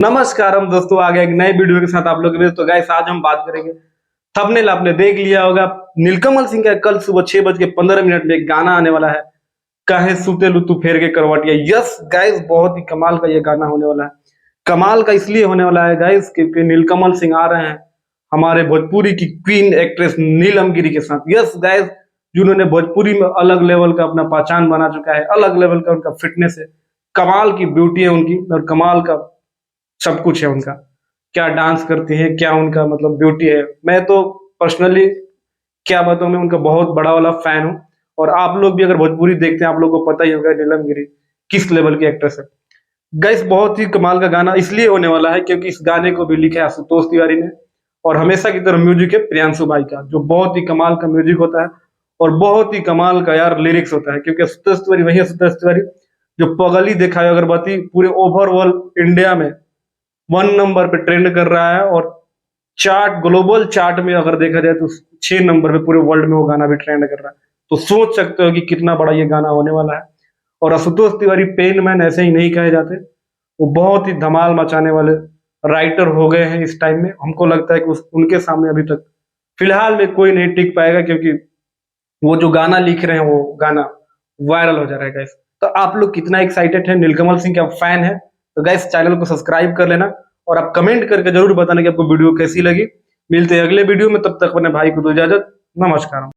नमस्कार हम दोस्तों, आ गए एक नए वीडियो के साथ आप लोग के बीच। तो गाइस आज हम बात करेंगे, थंबनेल आपने देख लिया होगा, नीलकमल सिंह का कल सुबह 6:15 में एक गाना आने वाला है, काहे सुते लू तू फेर के करवटिया। यस गाइस, बहुत ही कमाल का ये गाना होने वाला है। कमाल का इसलिए होने वाला है गाइस क्योंकि नीलकमल सिंह आ रहे हैं हमारे भोजपुरी की क्वीन एक्ट्रेस नीलम गिरी के साथ। यस गाइस, जिन्होंने भोजपुरी में अलग लेवल का अपना पहचान बना चुका है, अलग लेवल का उनका फिटनेस है, कमाल की ब्यूटी है उनकी और कमाल का सब कुछ है उनका। क्या डांस करती हैं, क्या उनका मतलब ब्यूटी है। मैं तो पर्सनली क्या बताऊं, मैं उनका बहुत बड़ा वाला फैन हूँ। और आप लोग भी अगर भोजपुरी देखते हैं, आप लोगों को पता ही होगा नीलम गिरी किस लेवल की एक्ट्रेस है। गाइस बहुत ही कमाल का गाना इसलिए होने वाला है क्योंकि इस गाने को भी लिखा है आशुतोष तिवारी ने, और हमेशा की तरह म्यूजिक है प्रियांशु भाई का, जो बहुत ही कमाल का म्यूजिक होता है और बहुत ही कमाल का यार लिरिक्स होता है। क्योंकि आशुतोष तिवारी वही आशुतोष तिवारी जो पगली देखा है अगरबत्ती पूरे ओवरऑल इंडिया में 1 नंबर पे ट्रेंड कर रहा है। और चार्ट, ग्लोबल चार्ट में अगर देखा जाए तो 6 नंबर पे पूरे वर्ल्ड में वो गाना भी ट्रेंड कर रहा है। तो सोच सकते हो कि कितना बड़ा ये गाना होने वाला है। और आशुतोष तिवारी पेन मैन ऐसे ही नहीं कहे जाते, वो बहुत ही धमाल मचाने वाले राइटर हो गए हैं इस टाइम में। हमको लगता है कि उनके सामने अभी तक फिलहाल में कोई नहीं टिक पाएगा, क्योंकि वो जो गाना लिख रहे हैं वो गाना वायरल हो जा रहा है गाइस। तो आप लोग कितना एक्साइटेड है, नीलकमल सिंह के आप फैन है तो गाइस चैनल को सब्सक्राइब कर लेना और आप कमेंट करके जरूर बताना कि आपको वीडियो कैसी लगी। मिलते हैं अगले वीडियो में, तब तक अपने भाई को दो इजाजत। नमस्कार।